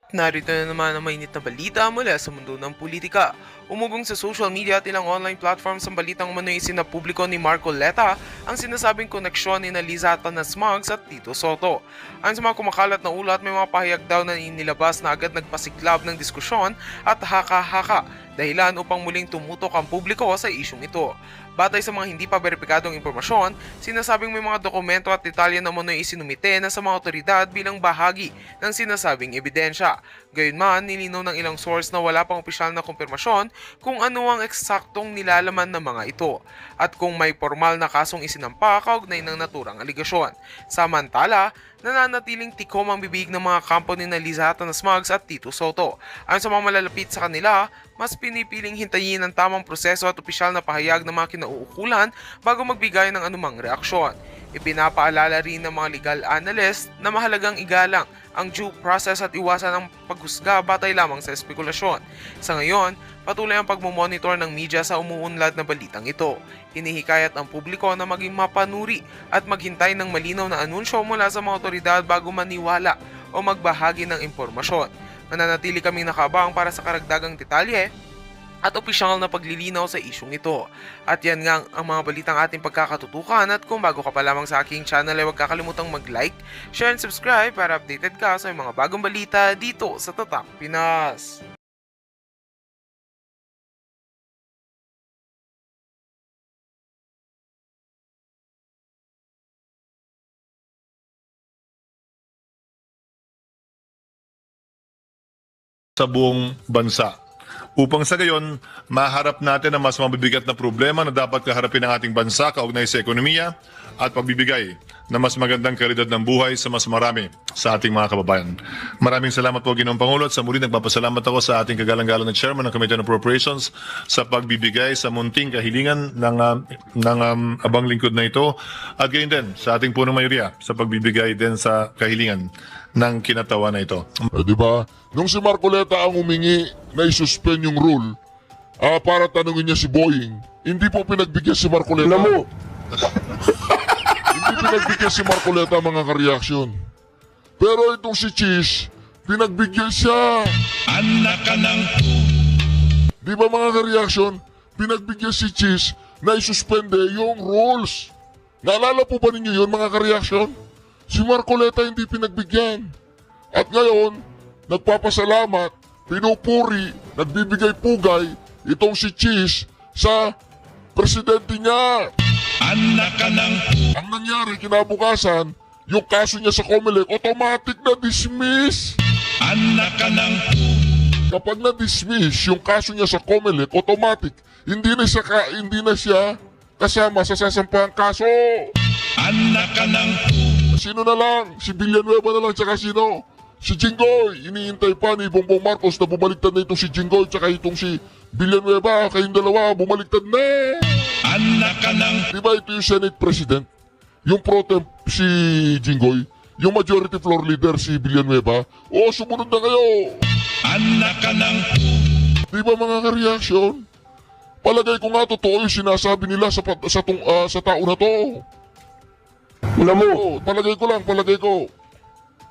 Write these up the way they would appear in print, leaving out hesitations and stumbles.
Narito na naman ang mainit na balita mula sa mundo ng politika. Umugong sa social media at ilang online platforms ang balitang umano'y isinapubliko ni Marcoleta ang sinasabing koneksyon ni Liza Atanas-Maggs at Tito Sotto. Ayon sa mga kumakalat na ulat, may mga pahayag daw na inilabas na agad nagpasiklab ng diskusyon at haka-haka dahilan upang muling tumutok ang publiko sa isyong ito. Batay sa mga hindi pa beripikadong impormasyon, sinasabing may mga dokumento at detalye na umano'y isinumite na sa mga otoridad bilang bahagi ng sinasabing ebidensya. Gayunman, nilinaw ng ilang source na wala pang opisyal na kumpirmasyon kung ano ang eksaktong nilalaman ng mga ito at kung may formal na kasong isinampa kaugnay ng naturang aligasyon. Samantala, nananatiling tikom ang bibig ng mga kampo ni Liza Atanas-Maggs at Tito Sotto. Ayon sa mga malalapit sa kanila, mas pinipiling hintayin ang tamang proseso at opisyal na pahayag ng mga kinauukulan bago magbigay ng anumang reaksyon. Ipinapaalala rin ng mga legal analyst na mahalagang igalang ang due process at iwasan ang paghusga batay lamang sa espekulasyon. Sa ngayon, patuloy ang pagmumonitor ng media sa umuunlad na balitang ito. Hinihikayat ang publiko na maging mapanuri at maghintay ng malinaw na anunsyo mula sa mga otoridad bago maniwala o magbahagi ng impormasyon. Mananatili kaming nakaabang para sa karagdagang detalye at opisyal na paglilinaw sa isyong ito. At yan nga ang mga balitang ating pagkakatutukan, at kung bago ka pa lamang sa aking channel ay huwag kakalimutang mag-like, share and subscribe para updated ka sa mga bagong balita dito sa Tatak Pinas. Sa buong bansa. Upang sa gayon, maharap natin ang mas mabibigat na problema na dapat kaharapin ng ating bansa kaugnay sa ekonomiya at pagbibigay na mas magandang kalidad ng buhay sa mas marami sa ating mga kababayan. Maraming salamat po, Ginoong Pangulo, at sa muli nagpapasalamat ako sa ating kagalang-galang na Chairman ng Committee on Appropriations sa pagbibigay sa munting kahilingan ng abang lingkod na ito, at gayon din sa ating punong mayoriya sa pagbibigay din sa kahilingan ng kinatawa na ito. Di ba? Nung si Marcoleta ang humingi na isuspend yung rule, para tanungin niya si Boying, hindi po pinagbigyan si Marcoleta. Alam mo! Hindi pinagbigyan si Marcoleta, mga ka-reaction. Pero itong si Cheese, pinagbigyan siya. Anak ka ng Di ba, mga ka-reaction? Pinagbigyan si Cheese na isuspende yung rules. Naalala po ba ninyo yun, mga ka-reaction? Si Marcoleta hindi pinagbigyan. At ngayon, nagpapasalamat, pinupuri, nagbibigay pugay itong si Cheese sa presidente niya. anak ka ng Ang nangyari kinabukasan, yung kaso niya sa COMELEC, automatic na dismiss. anak ka ng Kapag na-dismiss yung kaso niya sa COMELEC, automatic, hindi na siya kasama sa sasampahang kaso. anak ka ng Sino na lang? Si Villanueva na lang, tsaka sino? Si Jinggoy. Iniintay pa ni Bongbong Marcos na bumaliktad na itong si Jinggoy tsaka itong si Villanueva. Kayong dalawa, bumaliktad na. anak ka ng Di ba ito yung Senate President? Yung pro temp si Jinggoy? Yung majority floor leader si Villanueva? O, sumunod na kayo. anak ka ng Di ba, mga ka-reaction? Palagay ko nga totoo yung sinasabi nila sa tao na to. Alam mo, Palagay ko lang. Palagay ko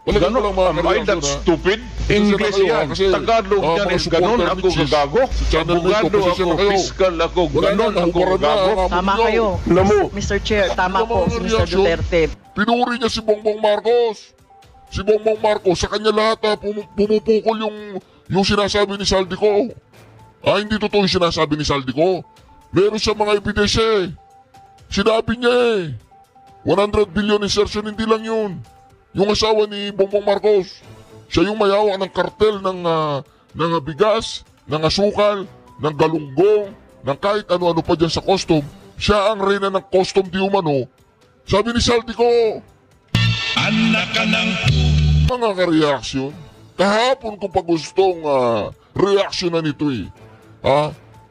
lang, mga am I ka-reaction, that ha? stupid? English Pasensya na kayo, yan. kasi, Tagalog yan mga is ganon supporter ako ni Cheese, gagago. si Channel Nito, Abogado pasensya ako, na kayo. fiscal ako, Wala na, ganon ako hubaran na, gagago. ang Tama ninyo. kayo. Alam mo, Mr. Chair, tama Ano po mga si Mr. reaction? Duterte. Pinuri niya si Bongbong Marcos. Si Bongbong Marcos, sa kanya lahat pumupukol yung sinasabi ni Saldico. Hindi totoo yung sinasabi ni Saldico. Meron siya mga ebidensya eh. Sinabi niya eh. 100 billion insertion, hindi lang yun. Yung asawa ni Bongbong Marcos, siya yung mayawak ng kartel ng bigas, ng asukal, ng galunggong, ng kahit ano-ano pa dyan sa custom. Siya ang reyna ng custom di umano. Sabi ni Saldico, anak ka ng mga ka-reaction, kahapon ko pa gustong reaksyonan ito eh.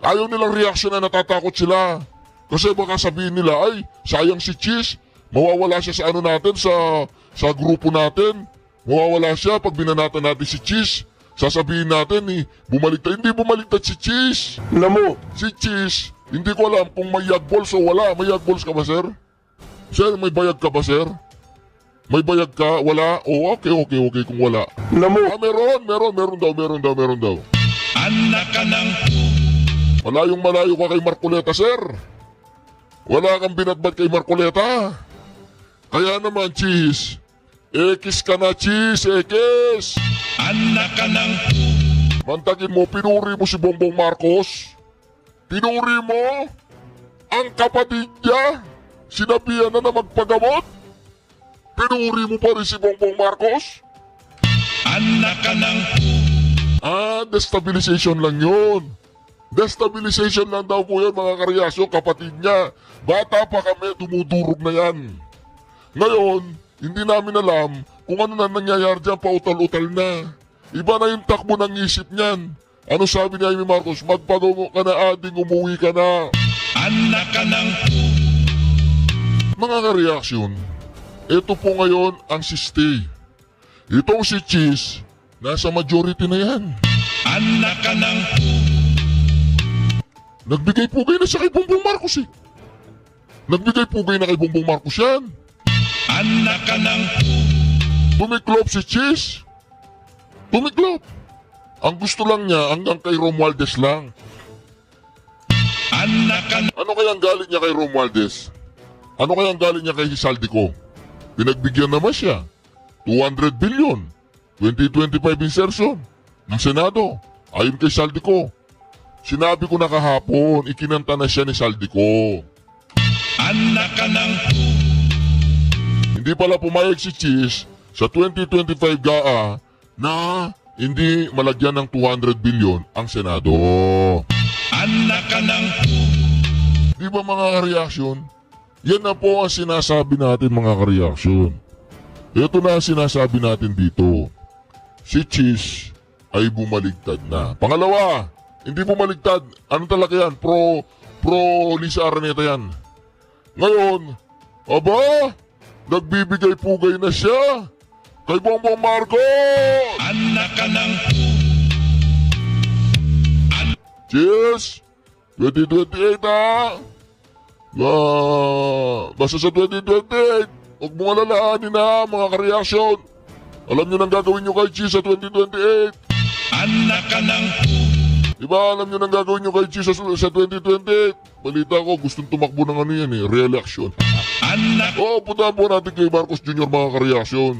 Ayaw nilang reaksyonan, natatakot sila. Kasi baka sabihin nila, ay, sayang si Cheese, mawawala siya sa ano natin, sa grupo natin. Mawawala siya pag binanatan natin si Cheese. Sasabihin natin bumaliktad. Hindi bumaliktad si Cheese. alam mo, Si Cheese, hindi ko alam kung may yag balls o wala. May yag balls ka ba, sir? Sir, may bayag ka ba, sir? May bayag ka? Wala? Oh, okay kung wala. Namo. Meron daw. Anak ka ng Malayo ka kay Marcoleta, sir. Wala kang binatbat kay Marcoleta. Kaya naman, Cheese. Ekis ka na, Cheese, ekis. anak ka ng Mantagin mo, pinuri mo si Bongbong Marcos. Pinuri mo ang kapatid niya. Sinabihan na magpagamot. Pinuri mo pa rin si Bongbong Marcos. anak ka ng Destabilization lang yun. Destabilization lang daw po yan, mga karyasyo, kapatid niya. Bata pa kami, dumudurog na yan. Ngayon, hindi namin alam kung ano na nangyayari dyan, pautal-utal na. Iba na yung takbo ng isip niyan. Ano sabi ni Amy Marcos? Magpagamot ka na, ading, umuwi ka na. anak ka ng Mga kareaksyon, ito po ngayon ang si Stay. Itong si Cheese, nasa majority na yan. anak ka ng Nagbigay pugay na siya kay Bongbong Marcos eh. Nagbigay pugay na kay Bongbong Marcos yan. anak ka ng Tumiklop si Cheese. Tumiklop. Ang gusto lang niya hanggang kay Romualdez lang. anak ka ng Ano kayang galit niya kay Romualdez? Ano kayang galit niya kay Saldico? Pinagbigyan naman siya. 200 billion. 2025 insertion ng Senado. Ayon kay Saldico. Sinabi ko na kahapon, ikinanta na siya ni Saldico. anak ka ng Hindi pala pumayag si Cheese sa 2025 GAA na hindi malagyan ng 200 billion ang Senado. anak ka ng Di ba mga reaksyon? Yan na po ang sinasabi natin mga kareaksyon. Ito na ang sinasabi natin dito. Si Cheese ay bumaligtad na. Pangalawa, hindi bumaligtad. Ano talaga yan? Pro Lisa Araneta yan. Ngayon, aba, nagbibigay pugay na siya kay Bongbong Marcos! anak ka ng Cheers! 2028 ha! Basta sa 2028, huwag mong alalaanin ha mga kareaksyon. Alam nyo nang gagawin nyo kay Cheese sa 2028. anak ka ng Diba alam nyo nang gagawin nyo kay Cheese sa 2028? Balita ko, gustong tumakbo ng ano yan eh, re-election. anak Puntahan po natin kay Marcos Jr. mga kareaksyon.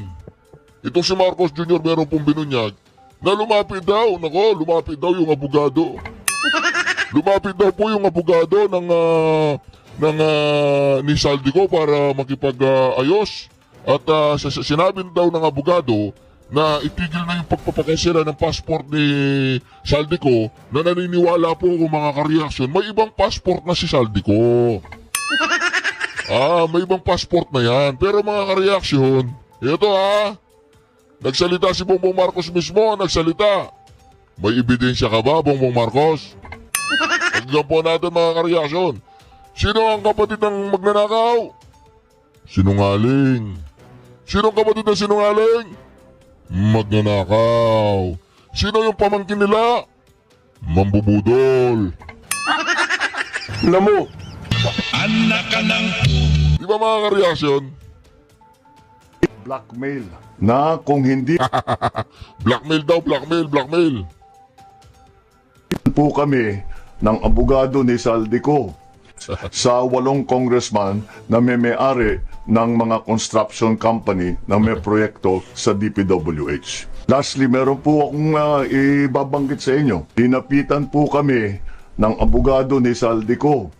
Itong si Marcos Jr. meron pong binunyag na lumapit daw yung abogado. Lumapit daw po yung abogado ng ni Saldico para makipag-ayos. At sinabi daw ng abogado na itigil na yung pagpapakasira ng passport ni Saldico na naniniwala po kung mga kareaksyon, may ibang passport na si Saldico. May ibang passport na yan. Pero mga kareaksyon, ito nagsalita si Bongbong Marcos mismo, nagsalita. May ebidensya ka ba, Bongbong Marcos? Tignan po natin mga kareaksyon. Sino ang kapatid ng magnanakaw? Sinungaling. Sino ang kapatid ng sinungaling? Magnanakaw. Sino yung pamangkin nila? Mambubudol. Namo. anak ka ng Di ba mga kareaksyon? Blackmail na kung hindi Blackmail daw, blackmail. po kami ng abogado ni Saldico sa 8 congressman na may-ari ng mga construction company na may proyekto sa DPWH. Lastly, meron po akong ibabanggit sa inyo. Dinapitan po kami ng abogado ni Saldico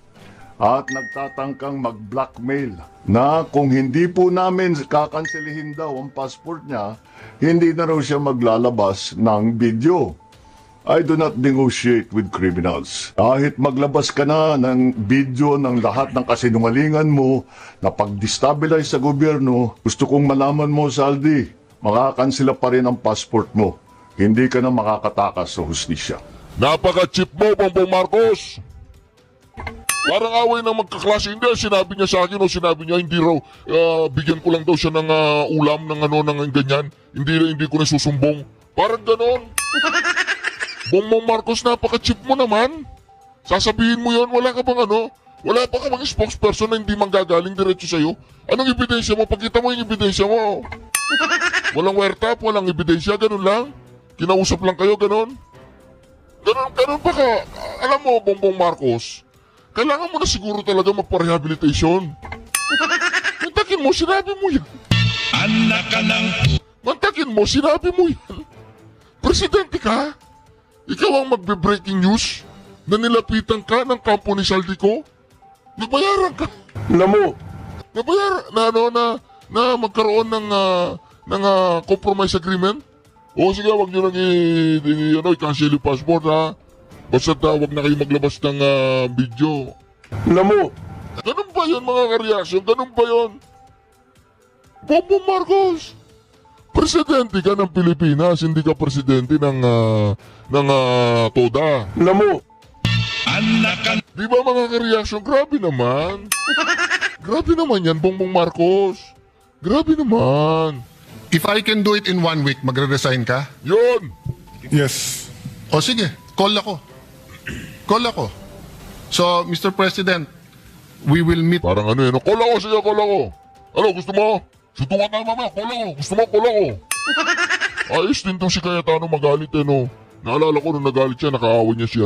at nagtatangkang mag-blackmail na kung hindi po namin kakanselihin daw ang passport niya, hindi na raw siya maglalabas ng video. I do not negotiate with criminals. Kahit maglabas ka na ng video ng lahat ng kasinungalingan mo na pag-destabilize sa gobyerno, gusto kong malaman mo, Saldi, makakansela pa rin ang passport mo. Hindi ka na makakatakas sa hustisya. Napaka-cheap mo, Bongbong Marcos. Parang away ng magkaklase. Hindi, sinabi niya sa akin sinabi niya hindi raw, bigyan ko lang daw siya ng ulam ng ganyan. Hindi ko na susumbong. Parang ganon. Bongbong Marcos, napaka-cheap mo naman. Sasabihin mo yon, wala ka bang Wala pa ka mga spokesperson na hindi manggagaling diretso sa'yo. Anong ebidensya mo? Pakita mo yung ebidensya mo. Walang wiretap, walang ebidensya, ganun lang. Kinausap lang kayo, ganun. Ganun pa ka. Alam mo, Bongbong Marcos, kailangan mo na siguro talaga magpa-rehabilitation. Mantakin mo, sinabi mo yan. Anak ka ng Mantakin mo, sinabi mo yan. Presidente ka? Ikaw ang magbe-breaking news na nilapitan ka ng kampo ni Saldico? Nabayaran ka. Namo. Nabayaran na magkaroon ng compromise agreement? O sige, wag nyo nang i-cancel yung passport ha. Basta wag na kayo maglabas ng video. Namo. Ganun ba yun mga kareaksyon? Ganun ba yun? Bongbong Marcos, presidente ka ng Pilipinas, hindi ka presidente ng TODA. Namo. anak ka Di ba mga kareaksyon? Grabe naman. Grabe naman yan, Bongbong Marcos. Grabe naman. If I can do it in 1 week, magre-resign ka? Yun. Yes. O sige, call ako. Call ako. So, Mr. President, we will meet. Parang ano yun. Call ako, sige, call ako. Ano, gusto mo? Sutukan tayo mamaya, call ako. Gusto mo, call ako. Ayos din tong si Cayetano magalit no. Naalala ko nung nagalit siya, nakaaway niya si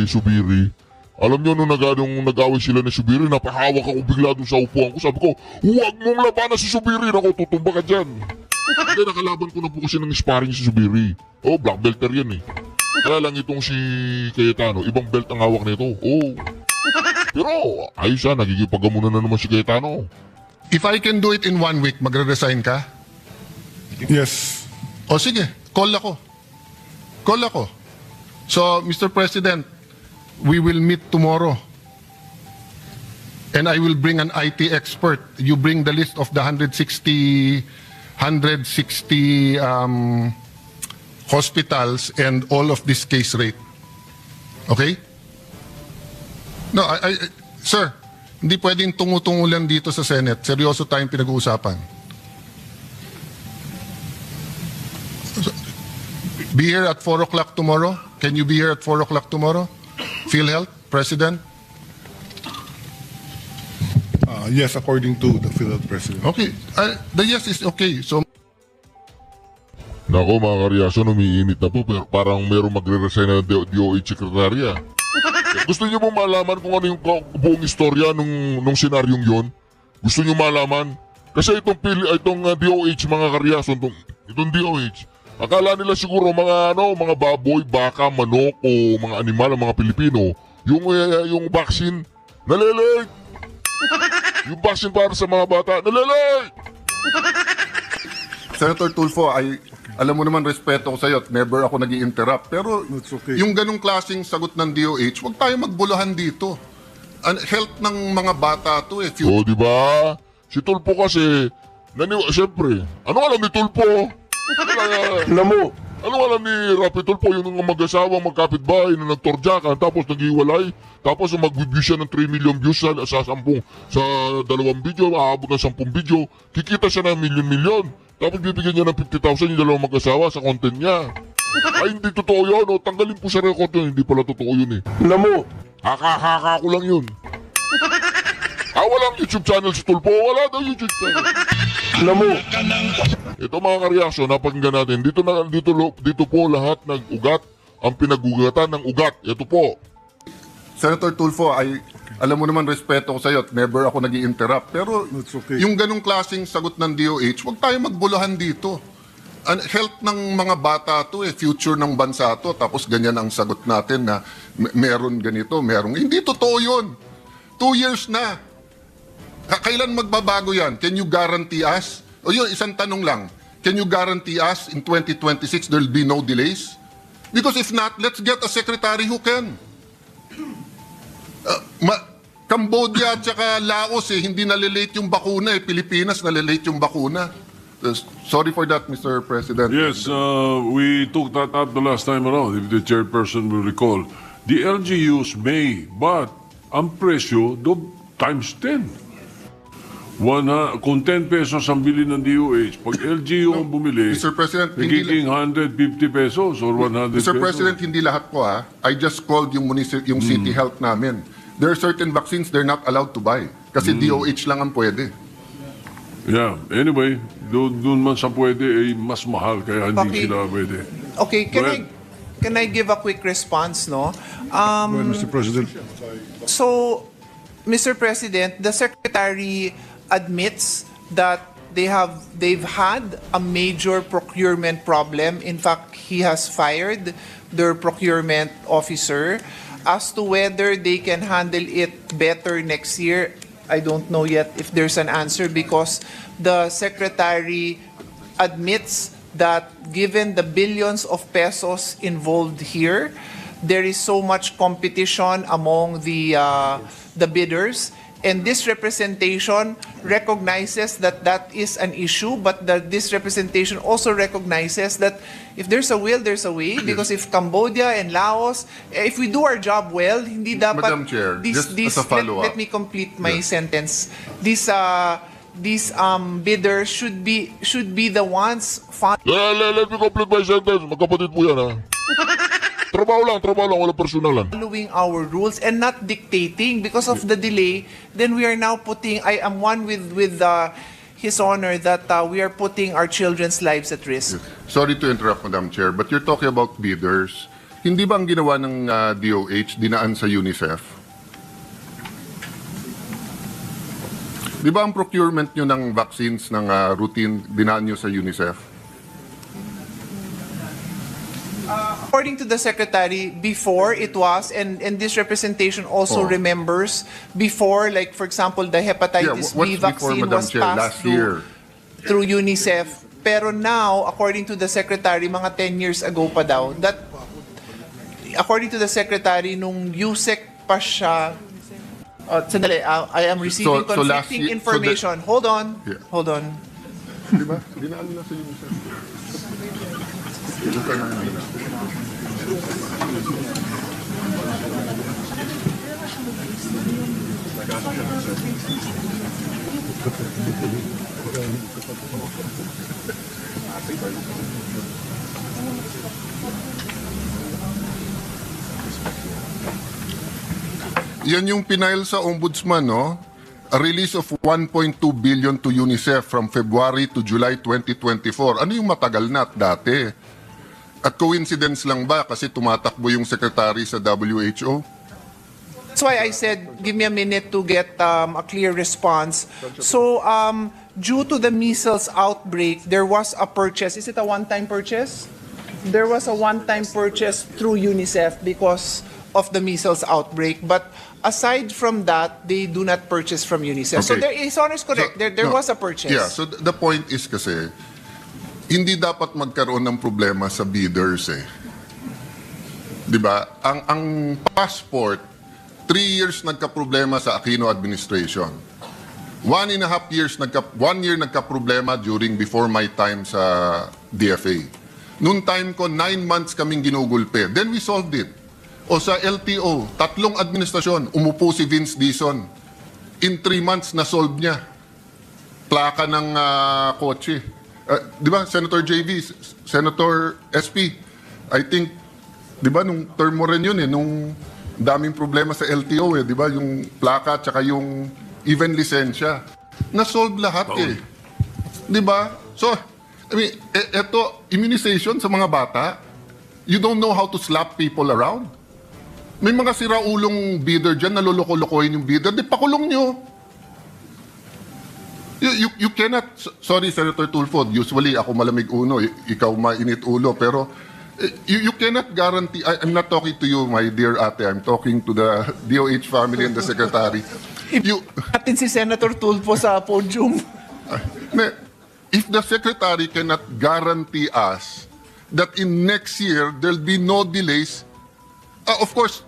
Subiri. Alam niyo nung nag-away sila ni Subiri, napahawak ako bigla dun sa upuan ko. Sabi ko, huwag mong labanan si Subiri. Ako, tutumba ka dyan. Hindi, nakalaban ko na po kasi ng sparring si Subiri. Oh, black belter yan eh. Kaya lang itong si Cayetano, ibang belt ang hawak nito. Oh. Pero, ayos siya, nagigipagamunan na naman si Cayetano. If I can do it in 1 week, magre-resign ka? Yes. O sige, call ako. Call ako. So, Mr. President, we will meet tomorrow. And I will bring an IT expert. You bring the list of the 160 hospitals and all of this case rate. Okay? No, sir, hindi pwedeng tungo-tungo lang dito sa Senate. Seryoso tayong pinag-uusapan. Be here at 4 o'clock tomorrow? Can you be here at 4 o'clock tomorrow? PhilHealth, President? Yes, according to the PhilHealth president. Okay. The yes is okay. So, Nako mga karyason, umiinit na po pero parang merong magre-resign na DOH sekretarya. Gusto niyo bang malaman kung ano yung buong istorya nung senaryong yon? Gusto niyo malaman? Kasi itong DOH mga karyason, itong DOH, akala nila siguro mga baboy, baka, manok o mga animal ang mga Pilipino. Yung vaccine, nalilate! Yung vaccine para sa mga bata, nalilate! Senator Tulfo, alam mo naman respeto ko sa'yo at never ako nag-i-interrupt. Pero It's okay. yung ganong klaseng sagot ng DOH, huwag tayo magbuluhan dito. Health ng mga bata to eh. O, di ba? Si Tulpo kasi, siyempre, ano alam ni Tulpo? Namo. Ano alam ni Rapi Tulpo, yung mag-asawang magkapitbahay na nagtorjakan tapos nag-iwalay, tapos mag-view siya ng 3 million views sa 2 video, aabot ng 10 video, kikita siya ng milyon-milyon. Tapos bibigyan niya ng 50,000 yung dalawang mag-asawa sa content niya. Ay, hindi totoo yun. O, tanggalin po sa record yun. Hindi pala totoo yun eh. Namo. Haka-haka ko lang yun. Walang YouTube channel si Tulpo. Wala daw YouTube channel. Namo. ka ng Ito mga kareaksyon, napakinggan natin. Dito po lahat ng ugat ang pinagugatan ng ugat. Ito po. Senator Tulfo, alam mo naman respeto ko sa'yo at never ako nag-i-interrupt. Pero It's okay. yung ganong klaseng sagot ng DOH, huwag tayo magbuluhan dito. Health ng mga bata to eh, future ng bansa to. Tapos ganyan ang sagot natin na meron ganito, merong... Hindi totoo yun. 2 years na. Kailan magbabago yan? Can you guarantee us? O yun, isang tanong lang. Can you guarantee us in 2026 there will be no delays? Because if not, let's get a secretary who can. Cambodia at saka Laos hindi nalilate yung bakuna eh. Pilipinas nalilate yung bakuna. Sorry for that, Mr. President. Yes, we took that up the last time around, if the chairperson will recall. The LGUs may, but ang presyo, times 10. Kung 10 pesos ang bili ng DOH, pag LGU ang bumili, Mr. President, hindi nagiging 150 pesos or 100 Mr. pesos. President, hindi lahat po I just called yung city health namin. There are certain vaccines they're not allowed to buy. Kasi DOH lang ang pwede. Yeah, anyway, doon man sa pwede, mas mahal, kaya hindi Okay. sila pwede. Okay, Go ahead. can I give a quick response, no? Well, Mr. President. So, Mr. President, the Secretary admits that they've had a major procurement problem. In fact, he has fired their procurement officer. As to whether they can handle it better next year, I don't know yet if there's an answer, because the Secretary admits that given the billions of pesos involved here, there is so much competition among the bidders, and this representation recognizes that that is an issue, but this representation also recognizes that if there's a will, there's a way, because if Cambodia and Laos, if we do our job well, hindi dapat Madam Chair, just as a follow-up. let me complete my Yes. sentence. These bidders should be the ones Let me complete my sentence. Magkapatid po yan, ha? Trabaho lang, walang personalan. following our rules and not dictating. Because of the delay, then we are now I am one with His Honor that we are putting our children's lives at risk. Sorry to interrupt, Madam Chair, but you're talking about bidders. Hindi ba ang ginawa ng DOH dinaan sa UNICEF? Di ba ang procurement nyo ng vaccines ng routine dinaan nyo sa UNICEF? According to the Secretary, before it was, and this representation also Oh. remembers, before, like for example, the hepatitis what's B before, vaccine Madam was Chair, passed last year? through UNICEF. Pero now, according to the Secretary, mga 10 years ago pa daw, that, according to the Secretary, nung USEC pa siya, sandali, I am receiving So last conflicting year- information. Hold on. Yeah. Hold on. Di ba? Dinaan nila sa UNICEF. Ilukan na nila. Yan yung pinail sa ombudsman, no? A release of 1.2 billion to UNICEF from February to July 2024. Ano yung matagal na at dati? At coincidence lang ba kasi tumatakbo yung secretary sa WHO? That's why I said, give me a minute to get a clear response. So, due to the measles outbreak, there was a purchase. Is it a one-time purchase? There was a one-time purchase through UNICEF because of the measles outbreak. But aside from that, they do not purchase from UNICEF. So, Okay. His Honor is correct. So, There no. was a purchase. Yeah, so the point is kasi, hindi dapat magkaroon ng problema sa bidders eh. 'Di ba? Ang passport, 3 years nagka-problema sa Aquino administration. 1.5 years 1 year nagka-problema before my time sa DFA. Noong time ko 9 months kaming ginugulpe. Then we solved it. O sa LTO, 3 administrasyon, umupo si Vince Dizon. In 3 months na solve niya. Plaka ng kotse. Di ba, Senator JV, Senator SP, I think, di ba, nung term mo rin yun nung daming problema sa LTO di ba, yung plaka tsaka yung even lisensya. Na-solve lahat Di ba? So, I mean, eto, immunization sa mga bata, you don't know how to slap people around. May mga siraulong bidder dyan, naloloko-lokohin yung bidder, di pakulong nyo. You cannot, sorry Senator Tulfo, usually ako malamig uno, ikaw mainit ulo, pero you cannot guarantee, I'm not talking to you, my dear ate, I'm talking to the DOH family and the secretary. Atin si Senator Tulfo sa podium. If the secretary cannot guarantee us that in next year there'll be no delays, of course,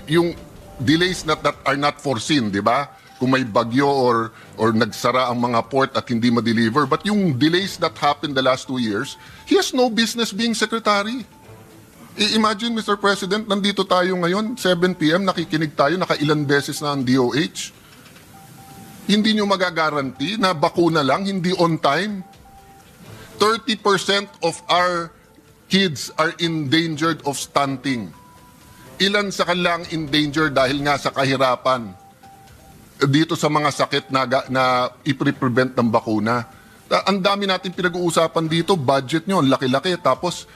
yung delays that are not foreseen, di ba? Kung may bagyo or nagsara ang mga port at hindi ma-deliver. But yung delays that happened the last 2 years, he has no business being secretary. Imagine, Mr. President, nandito tayo ngayon, 7 p.m., nakikinig tayo, nakailan beses na ang DOH. Hindi nyo magagaranti na bakuna lang, hindi on time. 30% of our kids are endangered of stunting. ilan sa kanila ang in danger dahil nga sa kahirapan dito sa mga sakit na i-prevent ng bakuna. Ang dami natin pinag-uusapan dito, budget nyo, ang laki-laki. Tapos,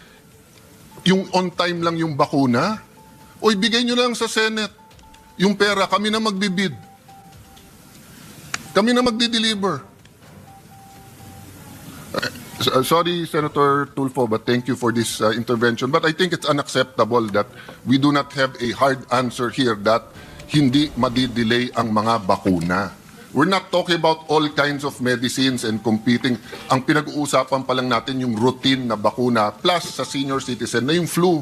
yung on time lang yung bakuna, o ibigay nyo lang sa Senate. Yung pera, kami na magbibid. Kami na magdi-deliver. Sorry, Senator Tulfo, but thank you for this intervention. But I think it's unacceptable that we do not have a hard answer here that hindi madidelay ang mga bakuna. We're not talking about all kinds of medicines and competing. Ang pinag-uusapan pa lang natin yung routine na bakuna plus sa senior citizen na yung flu.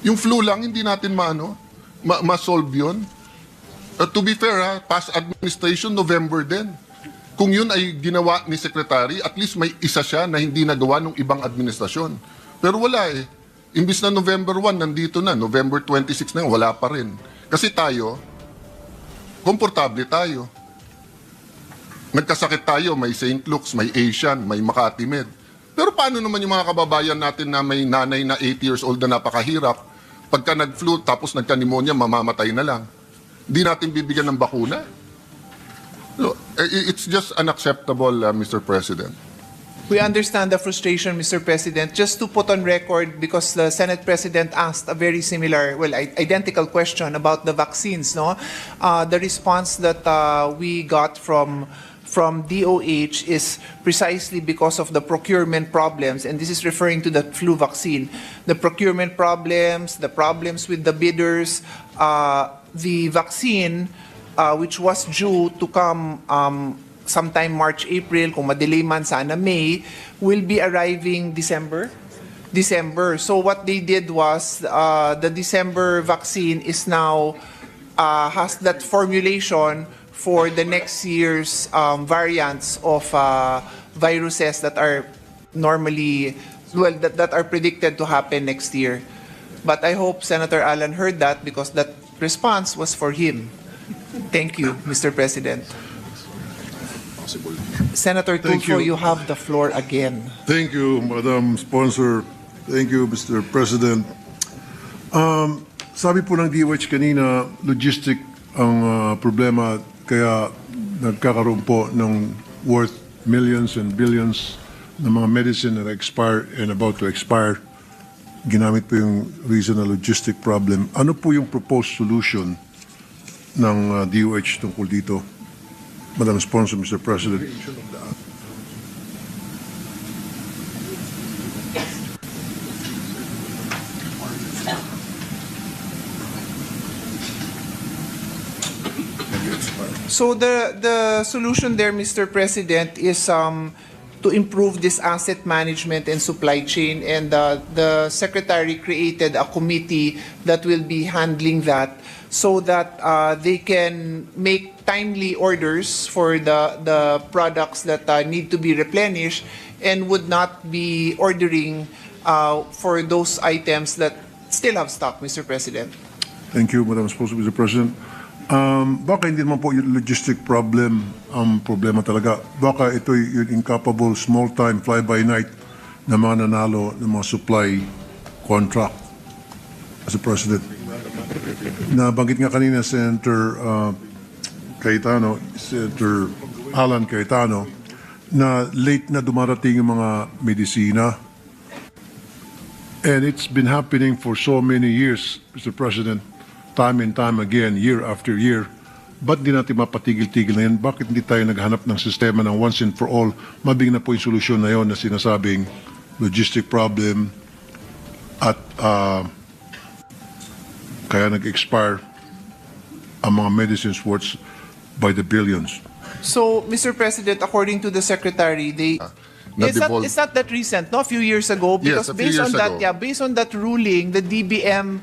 Yung flu lang, hindi natin ma-solve yun. To be fair, past administration, November din. Kung yun ay ginawa ni Secretary, at least may isa siya na hindi nagawa ng ibang administrasyon. Pero wala eh. Imbis na November 1, nandito na. November 26 na, wala pa rin. Kasi tayo, komportable tayo. Nagkasakit tayo, may St. Luke's, may Asian, may Makati Med. Pero paano naman yung mga kababayan natin na may nanay na 80 years old na napakahirap, pagka nag-flu tapos nagka-pneumonia, mamamatay na lang. Hindi natin bibigyan ng bakuna? No, it's just unacceptable, Mr. President. We understand the frustration, Mr. President. Just to put on record, because the Senate President asked a very similar, well, identical question about the vaccines, no? The response that we got from DOH is precisely because of the procurement problems, and this is referring to the flu vaccine. The procurement problems, the problems with the bidders, the vaccine, which was due to come sometime March, April, kung madelay man sana May, will be arriving December. So what they did was the December vaccine is now has that formulation for the next year's variants of viruses that are normally, well, that are predicted to happen next year. But I hope Senator Alan heard that because that response was for him. Thank you, Mr. President. Senator Thank Tulfo, you. you have the floor again. Thank you, Madam Sponsor. Thank you, Mr. President. Sabi po ng DOH kanina, logistic ang problema, kaya nagkakaroon po ng worth millions and billions ng mga medicine na expire and about to expire. Ginamit po yung reason na logistic problem. Ano po yung proposed solution ng DOH tungkol dito? Madam Sponsor, Mr. President. So the solution there, Mr. President, is to improve this asset management and supply chain, and the Secretary created a committee that will be handling that so that they can make timely orders for the products that need to be replenished and would not be ordering for those items that still have stock, Mr. President. Thank you, Madam Sponsor, Mr. President. Baka hindi naman po yung logistic problem ang problema talaga. Baka ito yung incapable small-time fly-by-night na mga nanalo ng mga supply contract, Mr. President. Nabanggit nga kanina Senator Cayetano, Senator Alan Cayetano, na late na dumarating yung mga medisina. And it's been happening for so many years, Mr. President, time and time again, year after year. Ba't di natin mapatigil-tigil na yan? Bakit hindi tayo naghanap ng sistema ng once and for all? Mabigyan na po yung solusyon na yon na sinasabing logistic problem at kaya nag-expire ang mga medicines worth by the billions. So, Mr. President, according to the Secretary, it's not that recent, no? A few years ago, because Yes, a few years ago. based on that ruling, the DBM